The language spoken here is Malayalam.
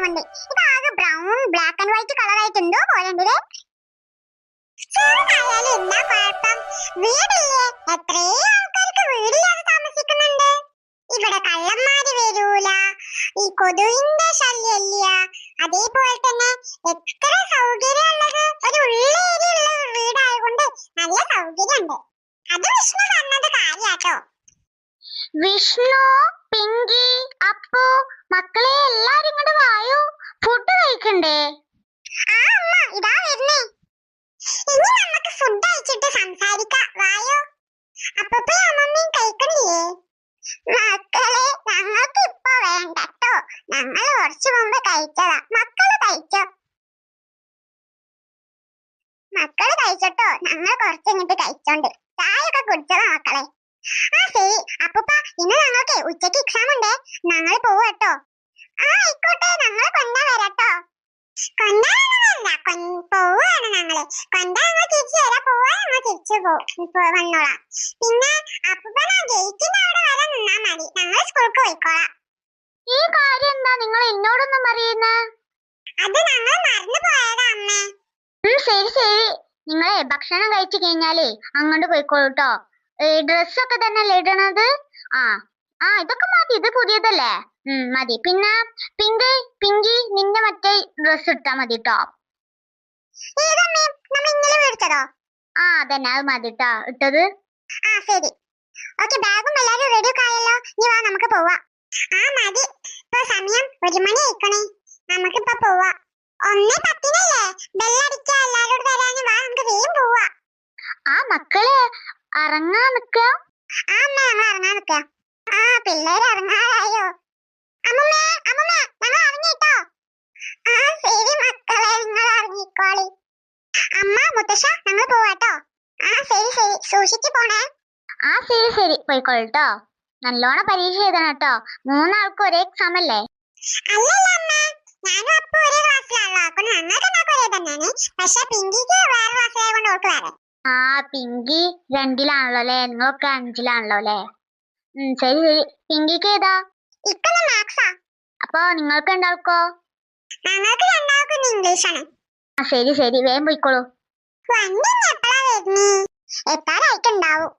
വണ്ടി. ഇതാകെ brown black and white colour ആയിട്ട് എന്തോ പോലുണ്ട്. എന്താ കുഴപ്പം? വീടില്ലേ? എത്രയോ ആൾക്കാർക്ക് വീടില്ലാതെ താമസിക്കുന്നുണ്ട്. ഇവിടെ കള്ളന്മാര് വരൂല, ഈ കൊതുകിന്റെ ശല്യമില്ല. അതേപോലെ തന്നെ എത്ര സൗകര്യമുള്ളത് ഒരു ഉള്ളേരിയുള്ള വീടായതുകൊണ്ട് നല്ല സൗകര്യമുണ്ട്. അത് വിഷ്ണു പറഞ്ഞത് കാര്യാട്ടോ. വിഷ്ണു, പിങ്കി, അപ്പു, മക്കളെ എല്ലാരും ഇങ്ങോട്ട് വായോ, ഫുഡ് കഴിക്കണ്ടേ? ആ അമ്മ ഇതാ വരുന്നേ. ഇനി നമുക്ക് ഫുഡ് കഴിച്ചിട്ട് സംസാരിക്കാം, വായോ. അപ്പൂപ്പയും അമ്മമ്മയും കഴിക്കണില്ലേ? മക്കളെ ഞങ്ങൾക്ക് ഇപ്പൊ വേണ്ടട്ടോ, ഞങ്ങൾ കുറച്ചു മുമ്പ് കഴിച്ചതാ. മക്കള് കഴിച്ചോ? മക്കള് കഴിച്ചോട്ടോ, ഞങ്ങൾ കുറച്ചിങ്ങോട്ട് കഴിച്ചോണ്ട് ചായ ഒക്കെ കുടിച്ചതാ മക്കളെ. ആ ശരി അപ്പൂപ്പ, ഇന്ന് ഞങ്ങൾക്ക് ഉച്ചക്ക് എക്സാം ഉണ്ട്, ഞങ്ങൾ പോവാട്ടോ. ആ ആയിക്കോട്ടെ, ഞങ്ങൾ കൊണ്ടാ വരാട്ടോ. പോവാണ് ഞങ്ങള്. കൊണ്ടാ ഞങ്ങൾ തിരിച്ചു വരാം, പോവാ ഞങ്ങൾ തിരിച്ചു വന്നോളാം. പിന്നെ അപ്പൂപ്പ ഗേറ്റിന്റെ അവിടെ വരെ നിന്നാ മതി, ഞങ്ങൾ സ്കൂൾക്ക് പോയിക്കോളാം. ഈ കാര്യം എന്താ നിങ്ങൾ എന്നോടൊന്നും പറയുന്നേ? അത് ഞങ്ങൾ മറന്നു പോയതാ അമ്മേ. ശരി ശരി, നിങ്ങളെ ഭക്ഷണം കഴിച്ചു കഴിഞ്ഞാലേ അങ്ങോട്ട് പോയിക്കോളൂട്ടോ. ഡ്രസ്സൊക്കെ തന്നെയല്ലേ ഇടണത്? ആ ഇതൊക്കെ മതി, ഇത് പുതിയതല്ലേ. മതി. പിന്നെ പിങ്കി നിന്റെ മറ്റേ ഡ്രസ് ഇട്ടാ മതി ട്ടോ. ആ അതന്നെ, അത് മതി ട്ടോ ഇട്ടത്. ആ ശരി. ഓക്കെ, ബാഗും എല്ലാരും റെഡി ഒക്കെ ആയല്ലോ, ഇനി വാ നമുക്ക് പോവാ. ആ മതി, ഇപ്പൊ സമയം 1 മണി ആയിക്കണേ, നമുക്കിപ്പൊ പോവാ. 1:10 ബെല്ലടിക്കാ, എല്ലാരോട് വരാനും വാ, നമുക്ക് വേഗം പോവാ. ആ മക്കളെ ഇറങ്ങാൻ നിക്ക. ആ അമ്മ ഞങ്ങൾ ഇറങ്ങാൻ നിക്ക. ആ പിള്ളേര് ഇറങ്ങാറായോ? അമ്മമ്മേ അമ്മമ്മേ ഞങ്ങൾ ഇറങ്ങിട്ടോ. ആ ശരി മക്കളെ, നിങ്ങൾ ഇറങ്ങിക്കോളി. അമ്മ മുത്തശ്ശ ഞങ്ങൾ പോവാട്ടോ. ആ ശരി ശരി, സൂക്ഷിച്ചു പോണേ. ആ ശരി ശരി, പോയിക്കോളട്ടോ. നല്ലോണം പരീക്ഷ എഴുതണം കേട്ടോ, 3 ആൾക്കും ഒരേ എക്സാം അല്ലേ? അല്ലല്ല അമ്മ, ഞാനും അപ്പൊ ഒരേ ക്ലാസ്സിലാണല്ലോ, അപ്പൊ ഞങ്ങൾക്ക് ഒരേ തന്നെയാണ്. പക്ഷെ പിങ്കിക്ക് വേറെ ക്ലാസ്സിലായതുകൊണ്ട് ഓർക്ക് വേറെ. ആ പിങ്കി 2-ലാണല്ലോ അല്ലേ, നിങ്ങളൊക്കെ 5-ലാണല്ലോ അല്ലേ? ശരി ശരി. പിങ്കിക്ക് ഏതാ? ഇക്കൊന്ന് മാത്സാ. അപ്പൊ നിങ്ങൾക്ക് രണ്ടാൾക്കോ? ഞങ്ങൾക്ക് രണ്ടാൾക്കും ഇംഗ്ലീഷാണ്. ആ ശരി ശരി, വേഗം പോയിക്കോളൂ. വണ്ടി എപ്പോഴാ വരുന്നേ? എത്താറായിട്ടുണ്ടാവും.